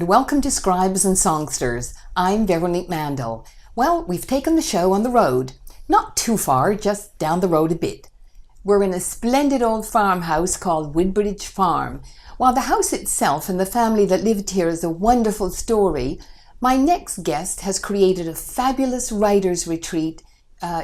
and welcome to Scribes and Songsters. I'm Veronique Mandal. Well, we've taken the show on the road. Not too far, just down the road a bit. We're in a splendid old farmhouse called Woodbridge Farm. While the house itself and the family that lived here is a wonderful story, my next guest has created a fabulous writer's retreat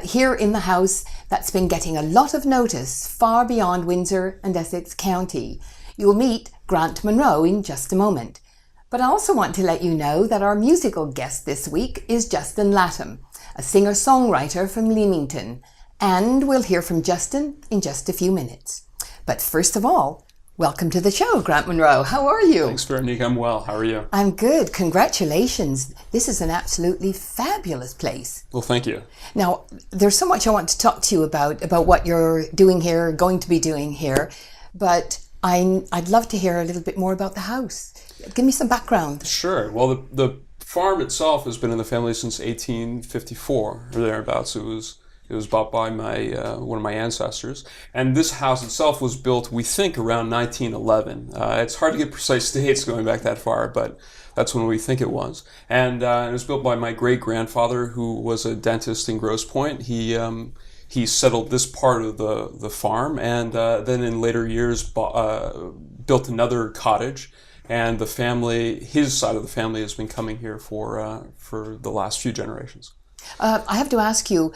here in the house that's been getting a lot of notice far beyond Windsor and Essex County. You'll meet Grant Munroe in just a moment. But I also want to let you know that our musical guest this week is Justin Latam, a singer-songwriter from Leamington. And we'll hear from Justin in just a few minutes. But first of all, welcome to the show, Grant Munroe. How are you? Thanks, Veronique. I'm well. How are you? I'm good. Congratulations. This is an absolutely fabulous place. Well, thank you. Now, there's so much I want to talk to you about what you're doing here, going to be doing here. But I'd love to hear a little bit more about the house. Give me some background. Sure. Well, the farm itself has been in the family since 1854 or thereabouts. It was bought by one of my ancestors, and this house itself was built, we think, around 1911. It's hard to get precise dates going back that far, but that's when we think it was. And it was built by my great-grandfather, who was a dentist in Grosse Pointe. He settled this part of the farm, and then in later years built another cottage. And the family, his side of the family, has been coming here for the last few generations. I have to ask you,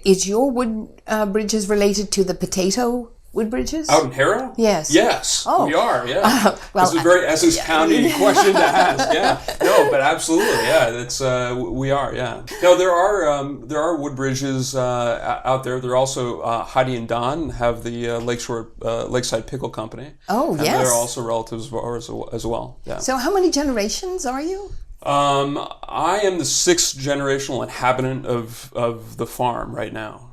is your wood bridges related to the potato wood bridges? Out in Harrow? Yes. Yes, we are, yeah. Well, it's a very Essex County question to ask, yeah. No, but absolutely, yeah, we are, yeah. No, there are wood bridges out there. There are also, Heidi and Don have the Lakeside Pickle Company. Oh, and yes. they're also relatives of ours as well, yeah. So how many generations are you? I am the 6th generational inhabitant of the farm right now.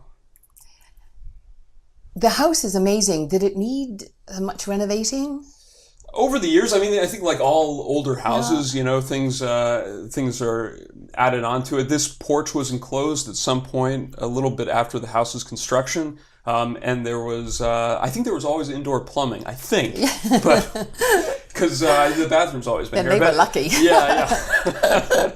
The house is amazing. Did it need much renovating? Over the years, I mean, I think like all older houses, you know, things are added onto it. This porch was enclosed at some point a little bit after the house's construction. And there was, I think there was always indoor plumbing, I think, but because the bathroom's always been then here. They were lucky. Yeah.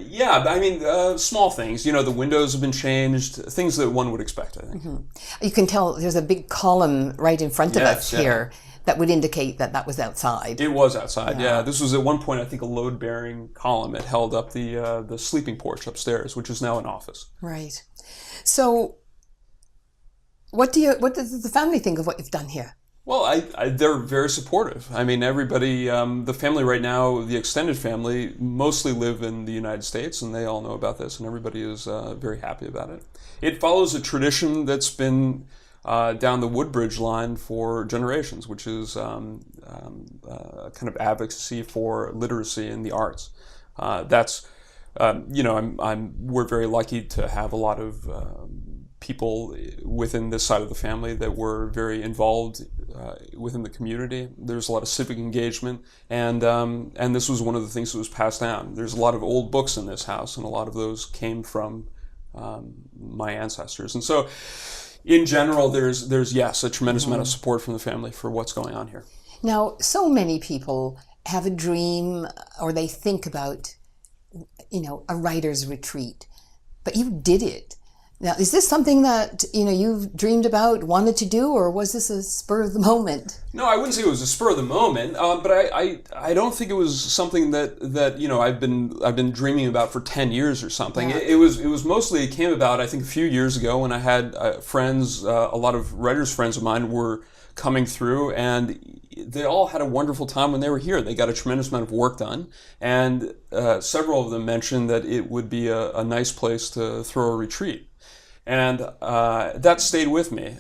Yeah, I mean, small things, you know, the windows have been changed, things that one would expect, I think. Mm-hmm. You can tell there's a big column right in front of us here that would indicate that was outside. It was outside, yeah. This was at one point, I think, a load-bearing column. It held up the sleeping porch upstairs, which is now an office. Right. So, what does the family think of what you've done here? Well, they're very supportive. I mean, everybody, the family right now, the extended family, mostly live in the United States, and they all know about this, and everybody is very happy about it. It follows a tradition that's been down the Woodbridge line for generations, which is kind of advocacy for literacy in the arts. That's, you know, we're very lucky to have a lot of people within this side of the family that were very involved within the community. There's a lot of civic engagement, and this was one of the things that was passed down. There's a lot of old books in this house, and a lot of those came from my ancestors. And so, in general, there's yes, a tremendous amount of support from the family for what's going on here. Now, so many people have a dream, or they think about, you know, a writer's retreat, but you did it. Now, is this something that, you know, you've dreamed about, wanted to do, or was this a spur of the moment? No, I wouldn't say it was a spur of the moment, but I don't think it was something that you know I've been dreaming about for 10 years or something. Yeah. It was mostly, it came about, I think, a few years ago when I had friends, a lot of writers friends of mine were coming through, and they all had a wonderful time when they were here. They got a tremendous amount of work done, and several of them mentioned that it would be a nice place to throw a retreat. And that stayed with me.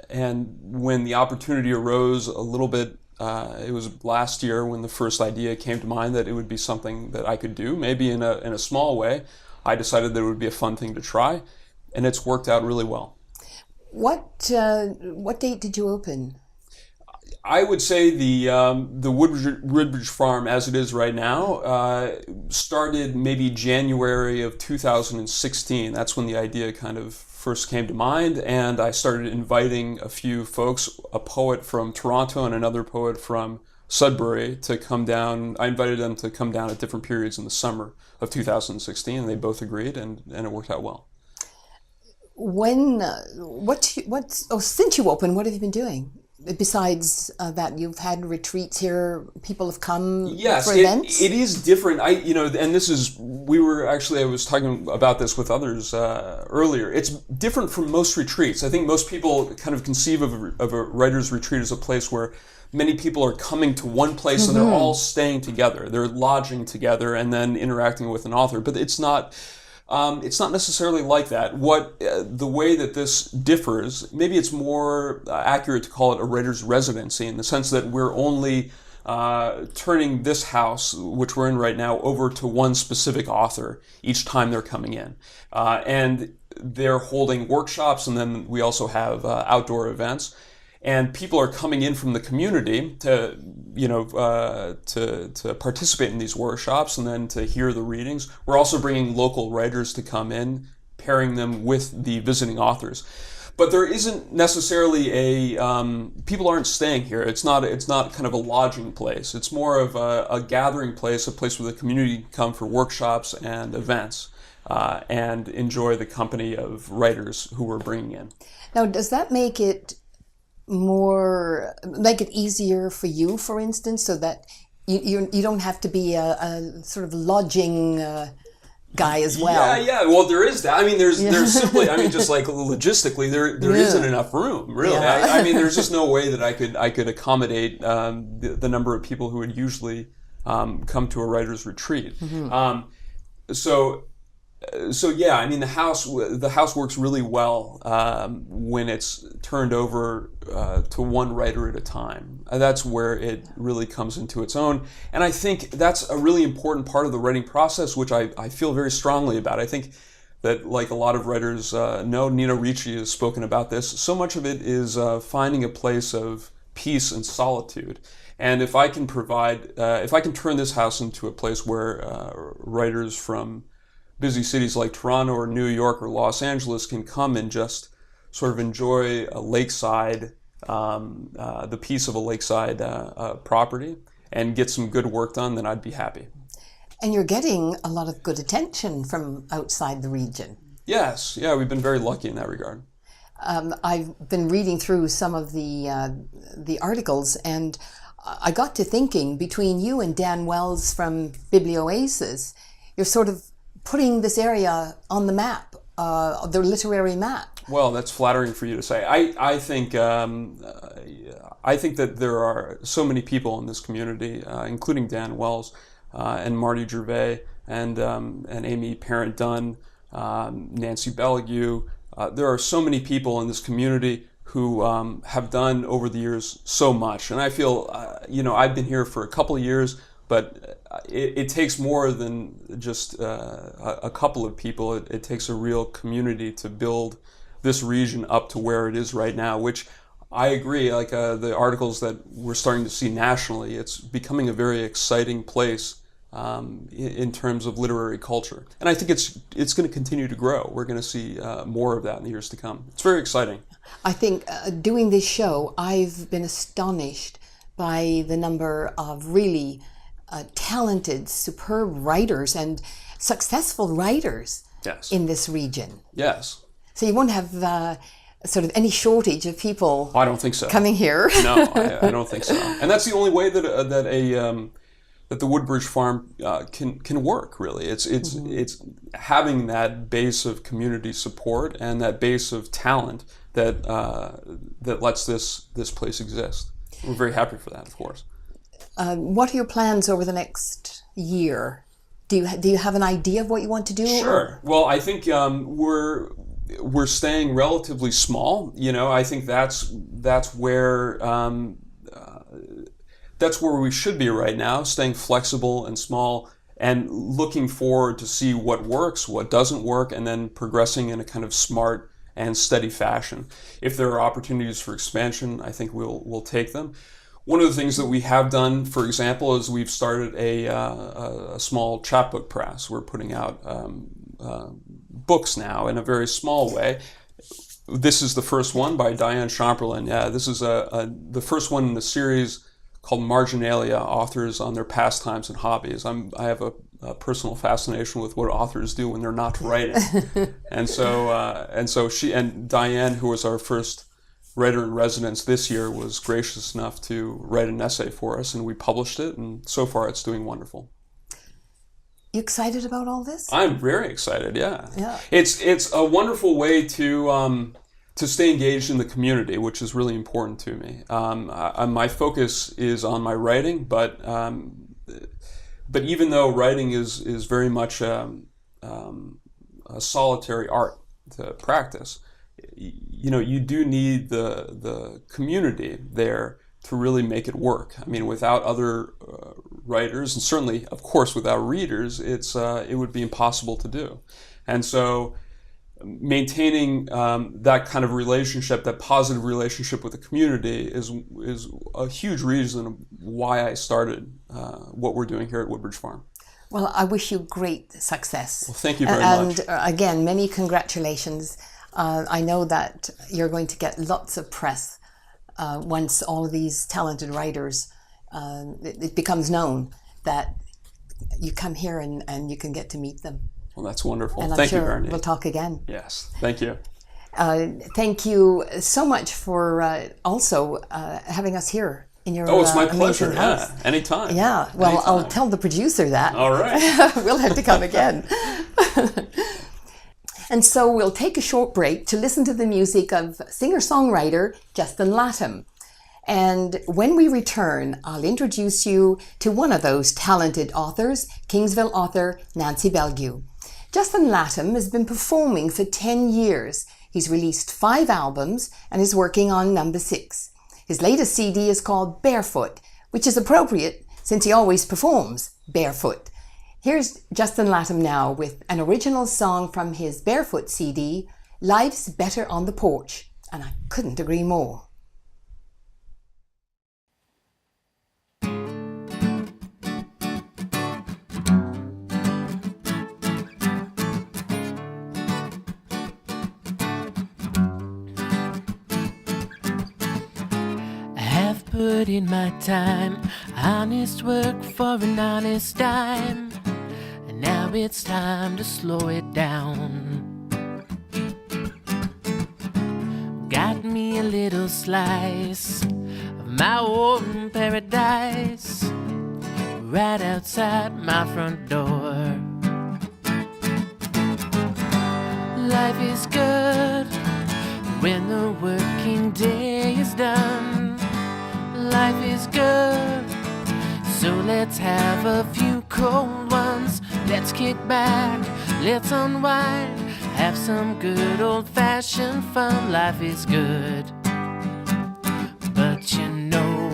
And when the opportunity arose a little bit, it was last year when the first idea came to mind that it would be something that I could do, maybe in a small way. I decided that it would be a fun thing to try, and it's worked out really well. What date did you open? I would say the Woodbridge Farm, as it is right now, started maybe January of 2016. That's when the idea kind of first came to mind, and I started inviting a few folks, a poet from Toronto and another poet from Sudbury to come down. I invited them to come down at different periods in the summer of 2016, and they both agreed, and it worked out well. Since you opened, what have you been doing? Besides that, you've had retreats here. People have come for events. It is different. I was talking about this with others earlier. It's different from most retreats. I think most people kind of conceive of a writer's retreat as a place where many people are coming to one place and they're all staying together. They're lodging together and then interacting with an author. But it's not necessarily like that. The way that this differs, maybe it's more accurate to call it a writer's residency, in the sense that we're only turning this house, which we're in right now, over to one specific author each time they're coming in. And they're holding workshops, and then we also have outdoor events. And people are coming in from the community to participate in these workshops and then to hear the readings. We're also bringing local writers to come in, pairing them with the visiting authors. But there isn't necessarily people aren't staying here. It's not kind of a lodging place. It's more of a gathering place, a place where the community can come for workshops and events and enjoy the company of writers who we're bringing in. Now, does that make it easier for you, for instance, so that you don't have to be a sort of lodging guy as well? Yeah. Well, there is that. I mean, there's simply, just like logistically, there isn't enough room, really. Yeah. I mean, there's just no way that I could accommodate the number of people who would usually come to a writer's retreat. Mm-hmm. So yeah, I mean, the house works really well when it's turned over to one writer at a time. That's where it really comes into its own, and I think that's a really important part of the writing process, which I feel very strongly about. I think that, like a lot of writers know, Nina Ricci has spoken about this. So much of it is finding a place of peace and solitude. And if I can turn this house into a place where writers from busy cities like Toronto or New York or Los Angeles can come and just sort of enjoy a lakeside, the peace of a lakeside property and get some good work done, then I'd be happy. And you're getting a lot of good attention from outside the region. Yes, yeah, we've been very lucky in that regard. I've been reading through some of the articles, and I got to thinking, between you and Dan Wells from Biblioasis, you're sort of putting this area on the map, the literary map. Well, that's flattering for you to say. I think that there are so many people in this community, including Dan Wells and Marty Gervais and Amy Parent-Dunn, Nancy Belgue. There are so many people in this community who have done over the years so much, and I feel I've been here for a couple of years. But it takes more than just a couple of people. It takes a real community to build this region up to where it is right now, which I agree, like the articles that we're starting to see nationally, it's becoming a very exciting place in terms of literary culture. And I think it's going to continue to grow. We're going to see more of that in the years to come. It's very exciting. I think doing this show, I've been astonished by the number of really talented, superb writers and successful writers in this region. Yes. So you won't have sort of any shortage of people. I don't think so. Coming here. No, I don't think so. And that's the only way that the Woodbridge Farm can work. Really, it's having that base of community support and that base of talent that lets this place exist. We're very happy for that, of course. What are your plans over the next year? Do you have an idea of what you want to do? Sure. Well, I think we're staying relatively small. I think that's where we should be right now, staying flexible and small and looking forward to see what works, what doesn't work, and then progressing in a kind of smart and steady fashion. If there are opportunities for expansion, I think we'll take them. One of the things that we have done, for example, is we've started a small chapbook press. We're putting out books now in a very small way. This is the first one by Diane Chamberlain. Yeah, this is the first one in the series called Marginalia: Authors on Their Pastimes and Hobbies. I have a personal fascination with what authors do when they're not writing, and so she and Diane, who was our first writer in residence this year, was gracious enough to write an essay for us, and we published it, and so far it's doing wonderful. You excited about all this? I'm very excited. Yeah. Yeah. It's a wonderful way to stay engaged in the community, which is really important to me. My focus is on my writing, but even though writing is very much a solitary art to practice, you do need the community there to really make it work. I mean, without other writers, and certainly, of course, without readers, it would be impossible to do. And so maintaining that kind of relationship, that positive relationship with the community, is a huge reason why I started what we're doing here at Woodbridge Farm. Well, I wish you great success. Well, thank you very much. And again, many congratulations. I know that you're going to get lots of press once all of these talented writers, it becomes known that you come here and you can get to meet them. Well, that's wonderful. And I'm thank sure you, Veronique. we'll talk again. Yes, thank you. Thank you so much for also having us here in your it's my amazing pleasure. house. Yeah, anytime. Yeah, well, Anytime. I'll tell the producer that. All right. We'll have to come again. And so we'll take a short break to listen to the music of singer-songwriter Justin Latam. And when we return, I'll introduce you to one of those talented authors, Kingsville author Nancy Belgue. Justin Latam has been performing for 10 years. He's released 5 albums and is working on number 6. His latest CD is called Barefoot, which is appropriate since he always performs barefoot. Here's Justin Latam now with an original song from his Barefoot CD, Life's Better on the Porch. And I couldn't agree more. Put in my time, honest work for an honest dime, and now it's time to slow it down. Got me a little slice of my own paradise right outside my front door. Life is good when the working day is done. Life is good, so let's have a few cold ones. Let's kick back, let's unwind, have some good old-fashioned fun. Life is good, but you know,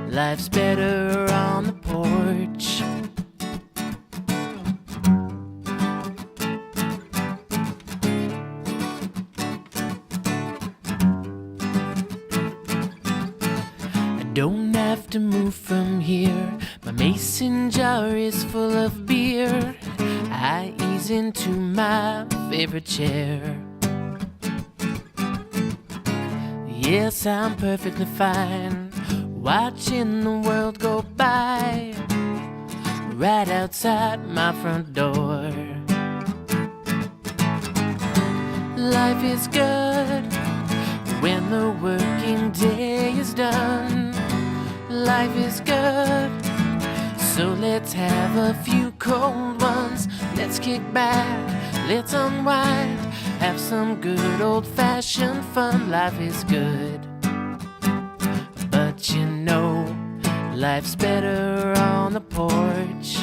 life's better on the porch. Don't have to move from here. My mason jar is full of beer. I ease into my favorite chair. Yes, I'm perfectly fine, watching the world go by right outside my front door. Life is good when the working day is done. Life is good, so let's have a few cold ones. Let's kick back, let's unwind, have some good old-fashioned fun. Life is good, but you know, life's better on the porch.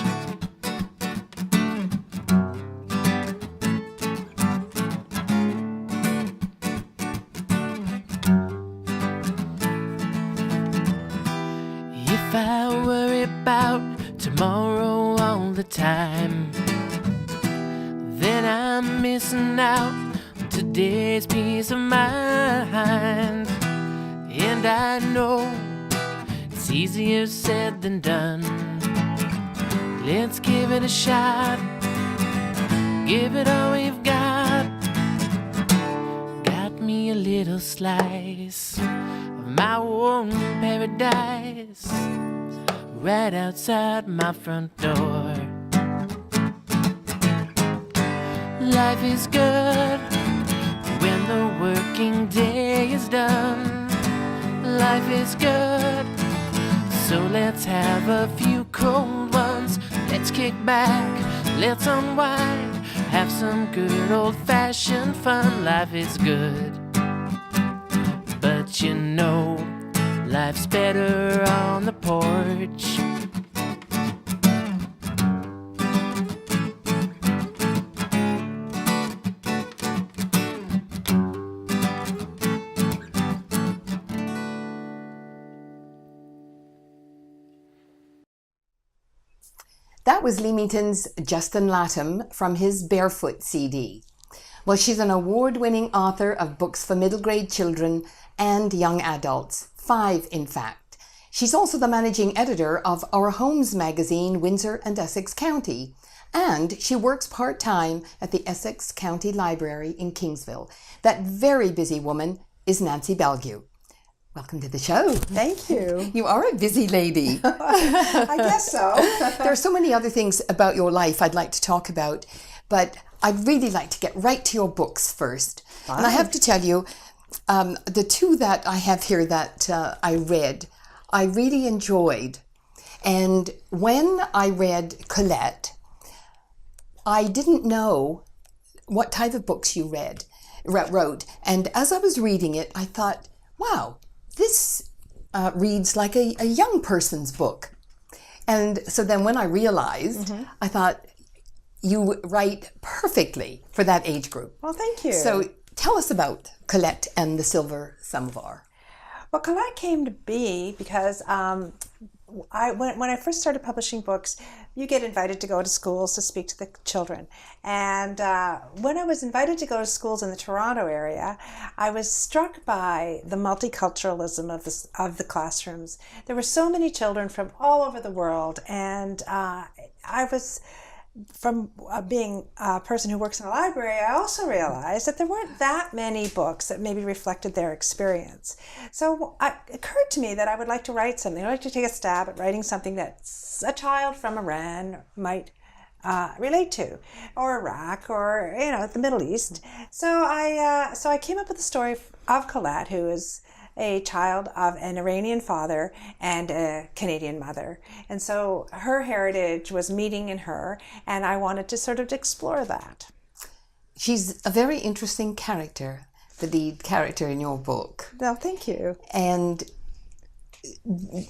If I worry about tomorrow all the time, then I'm missing out on today's peace of mind. And I know it's easier said than done. Let's give it a shot, give it all we've got. Got me a little slice of my own paradise right outside my front door. Life is good when the working day is done. Life is good, so let's have a few cold ones. Let's kick back, let's unwind, have some good old-fashioned fun. Life is good, but you know, life's better on the porch. That was Leamington's Justin Latam from his Barefoot CD. Well, she's an award-winning author of books for middle grade children and young adults, 5 in fact. She's also the managing editor of Our Homes magazine, Windsor and Essex County, and she works part-time at the Essex County Library in Kingsville. That very busy woman is Nancy Belgue. Welcome to the show. Thank you. You are a busy lady. I guess so. There are so many other things about your life I'd like to talk about, but I'd really like to get right to your books first. Fine. And I have to tell you, the 2 that I have here that I read, I really enjoyed. And when I read Colette, I didn't know what type of books you wrote. And as I was reading it, I thought, wow, this reads like a young person's book. And so then when I realized, I thought, you write perfectly for that age group. Well, thank you. So tell us about Colette and the Silver Samovar. Well, Colette came to be because when I first started publishing books, you get invited to go to schools to speak to the children. And when I was invited to go to schools in the Toronto area, I was struck by the multiculturalism of the classrooms. There were so many children from all over the world, and I was... From being a person who works in a library, I also realized that there weren't that many books that maybe reflected their experience. So it occurred to me that I would like to write something. I'd like to take a stab at writing something that a child from Iran might relate to, or Iraq, or the Middle East. So I came up with the story of Colette, who is a child of an Iranian father and a Canadian mother. And so her heritage was meeting in her, and I wanted to sort of explore that. She's a very interesting character, the lead character in your book. Well, thank you. And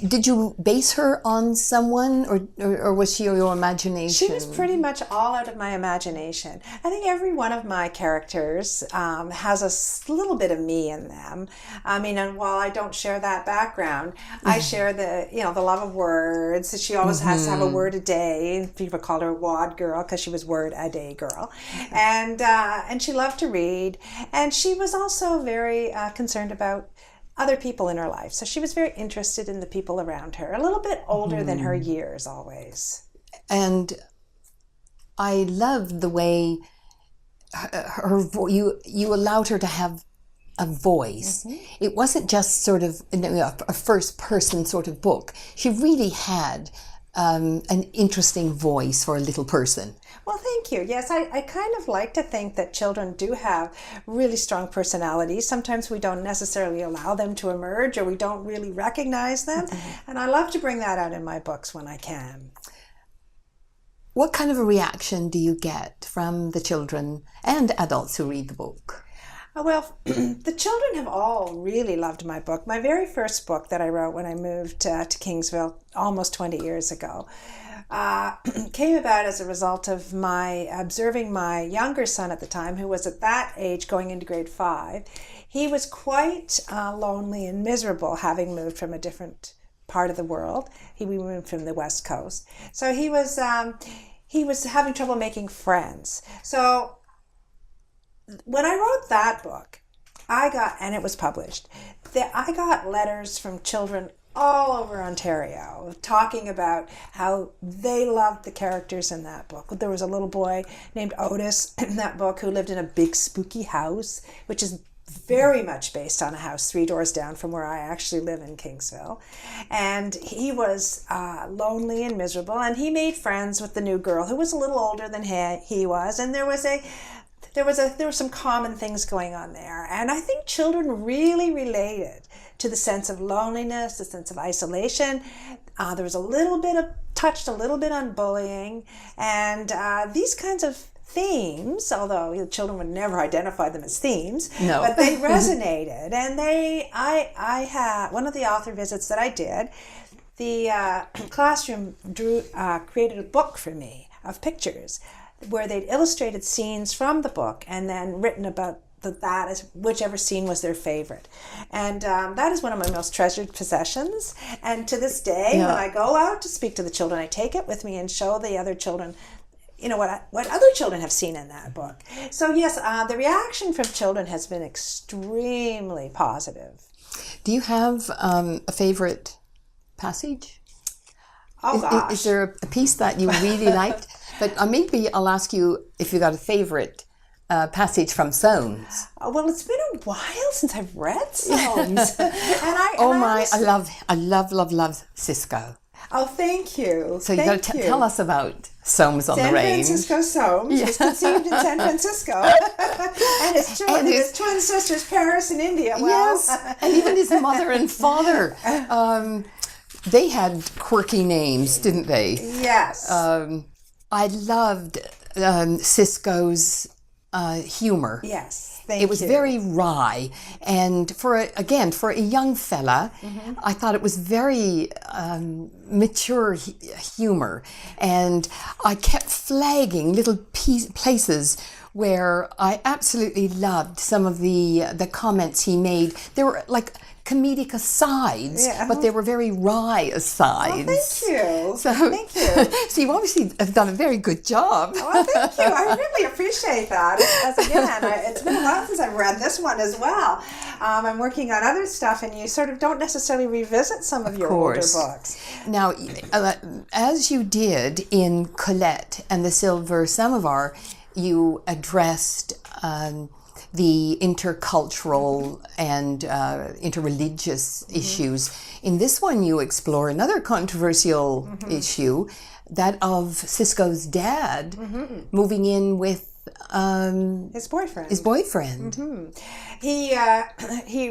did you base her on someone, or was she your imagination? She was pretty much all out of my imagination. I think every one of my characters has a little bit of me in them. I mean, and while I don't share that background, I share the love of words. She always has to have a word a day. People called her a wad girl because she was word a day girl, and she loved to read. And she was also very concerned about other people in her life. So she was very interested in the people around her, a little bit older than her years always. And I loved the way you allowed her to have a voice. It wasn't just sort of a first person sort of book. She really had an interesting voice for a little person. Well, thank you. Yes, I kind of like to think that children do have really strong personalities. Sometimes we don't necessarily allow them to emerge, or we don't really recognize them. And I love to bring that out in my books when I can. What kind of a reaction do you get from the children and adults who read the book? Well, the children have all really loved my book. My very first book that I wrote when I moved to Kingsville almost 20 years ago came about as a result of my observing my younger son at the time, who was at that age going into grade 5. He was quite lonely and miserable, having moved from a different part of the world. We moved from the West Coast. So he was having trouble making friends. So when I wrote that book, and it was published, I got letters from children all over Ontario talking about how they loved the characters in that book. There was a little boy named Otis in that book who lived in a big spooky house, which is very much based on a house 3 doors down from where I actually live in Kingsville. And he was lonely and miserable, and he made friends with the new girl who was a little older than he was, and there were some common things going on there. And I think children really related to the sense of loneliness, the sense of isolation. There was touched a little bit on bullying, and these kinds of themes, although the children would never identify them as themes, no. but they resonated. And I had one of the author visits that I did. The classroom created a book for me of pictures where they'd illustrated scenes from the book and then written about that as whichever scene was their favorite. And that is one of my most treasured possessions. And to this day, when I go out to speak to the children, I take it with me and show the other children, what other children have seen in that book. So yes, the reaction from children has been extremely positive. Do you have a favorite passage? Oh, gosh. Is there a piece that you really liked? But maybe I'll ask you if you got a favorite passage from Soames. Well, it's been a while since I've read Soames. I love Cisco. Oh, thank you. So you got to tell us about Soames on the Range. San Francisco Soames was conceived in San Francisco. and his twin sisters, Paris and India. Well, yes, and even his mother and father. They had quirky names, didn't they? Yes. I loved Cisco's humor. Yes. It was very wry, and for a young fella, I thought it was very mature humor, and I kept flagging little places where I absolutely loved some of the comments he made. They were like comedic asides, but they were very wry asides. Oh, thank you. So you obviously have done a very good job. Oh, thank you. I really appreciate that. As again, it's been a while since I've read this one as well. I'm working on other stuff, and you sort of don't necessarily revisit some of your older books. Now, as you did in Colette and the Silver Samovar, you addressed the intercultural and interreligious issues. In this one, you explore another controversial issue, that of Cisco's dad moving in with his boyfriend. He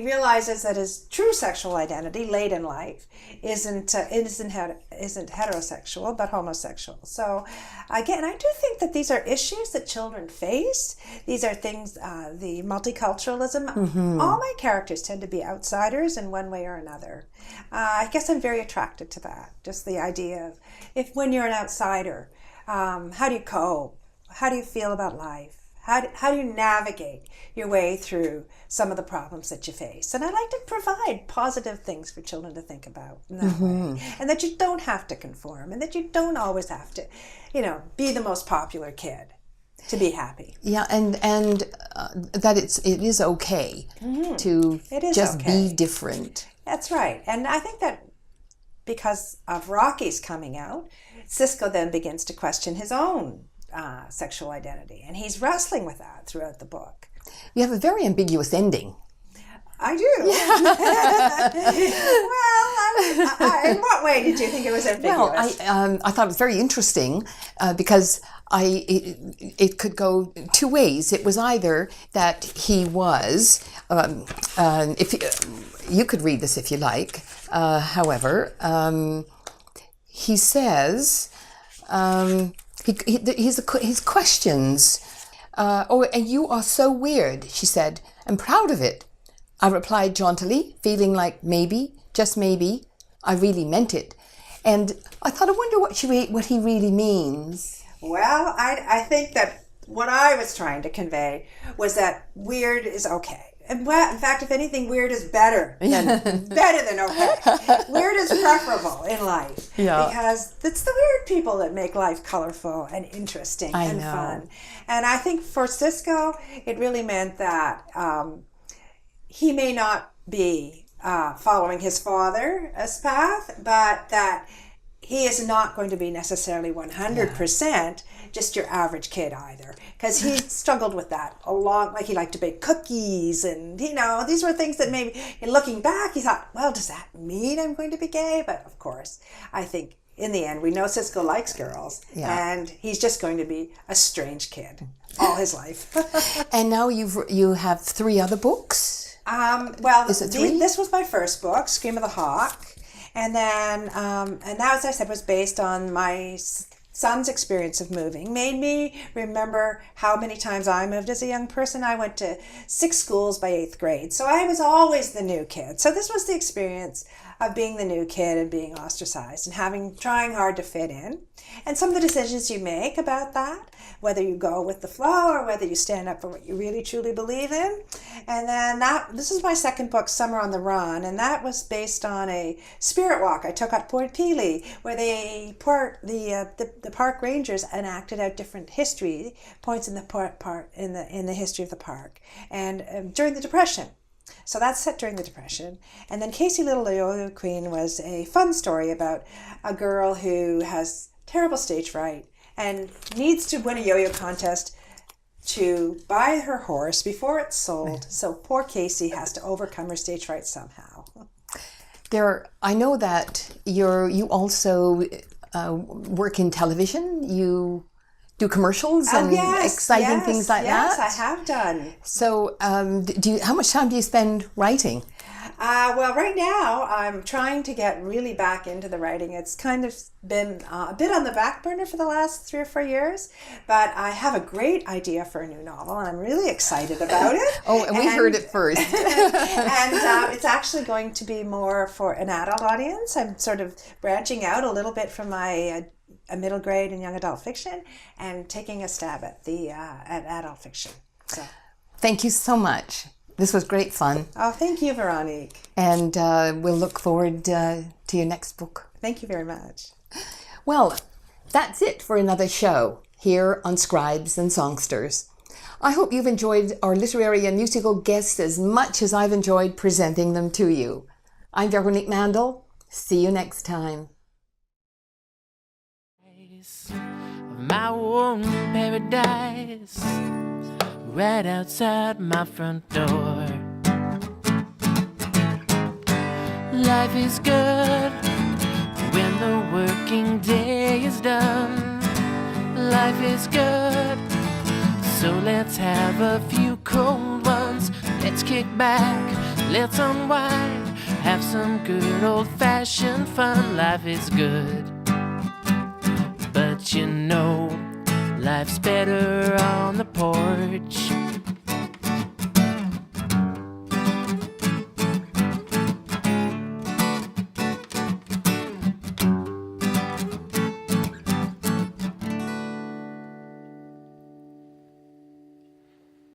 realizes that his true sexual identity late in life isn't heterosexual but homosexual. So again, I do think that these are issues that children face. These are things, the multiculturalism. All my characters tend to be outsiders in one way or another. I guess I'm very attracted to that. Just the idea of when you're an outsider, how do you cope? How do you feel about life? How do you navigate your way through some of the problems that you face? And I like to provide positive things for children to think about in that way. And that you don't have to conform, and that you don't always have to, be the most popular kid to be happy. Yeah, and that it is okay to just be different. That's right. And I think that because of Rocky's coming out, Cisco then begins to question his own sexual identity, and he's wrestling with that throughout the book. You have a very ambiguous ending. I do. Well, in what way did you think it was ambiguous? Well, I thought it was very interesting because it could go two ways. It was either that he was, you could read this if you like. However, he says. His questions. And you are so weird, she said, and proud of it. I replied jauntily, feeling like maybe, just maybe, I really meant it. And I thought, I wonder what he really means. Well, I think that what I was trying to convey was that weird is okay. And in fact, if anything, weird is better than okay. Weird is preferable in life because it's the weird people that make life colorful and interesting and fun. And I think for Cisco, it really meant that he may not be following his father's path, but that he is not going to be necessarily 100% just your average kid either, because he struggled with that a lot. Like, he liked to bake cookies, and these were things that maybe, looking back, he thought, well, does that mean I'm going to be gay? But of course, I think in the end, we know Cisco likes girls, and he's just going to be a strange kid all his life. And now you have 3 other books? Well, Is it 3? This was my first book, Scream of the Hawk. And then, and that, as I said, was based on my son's experience of moving. Made me remember how many times I moved as a young person. I went to 6 schools by 8th grade. So I was always the new kid. So this was the experience of being the new kid and being ostracized and trying hard to fit in. And some of the decisions you make about that, whether you go with the flow or whether you stand up for what you really truly believe in. And then this is my second book, Summer on the Run, and that was based on a spirit walk I took at Port Pelee, where the park rangers enacted out different history points in the history of the park, and during the Depression. So that's set during the Depression. And then Casey Little, the Yo-Yo Queen, was a fun story about a girl who has terrible stage fright and needs to win a yo-yo contest to buy her horse before it's sold. So poor Casey has to overcome her stage fright somehow. I know that you also work in television. You do commercials and exciting things like that. Yes, I have done. So, how much time do you spend writing? Well, right now I'm trying to get really back into the writing. It's kind of been a bit on the back burner for the last 3 or 4 years, but I have a great idea for a new novel, and I'm really excited about it. And we heard it first. And it's actually going to be more for an adult audience. I'm sort of branching out a little bit from my middle grade and young adult fiction and taking a stab at at adult fiction. So, thank you so much. This was great fun. Oh, thank you, Veronique. And we'll look forward to your next book. Thank you very much. Well, that's it for another show here on Scribes and Songsters. I hope you've enjoyed our literary and musical guests as much as I've enjoyed presenting them to you. I'm Veronique Mandal. See you next time. My own paradise, right outside my front door. Life is good when the working day is done. Life is good, so let's have a few cold ones. Let's kick back, let's unwind, have some good old-fashioned fun. Life is good, but life's better on the porch.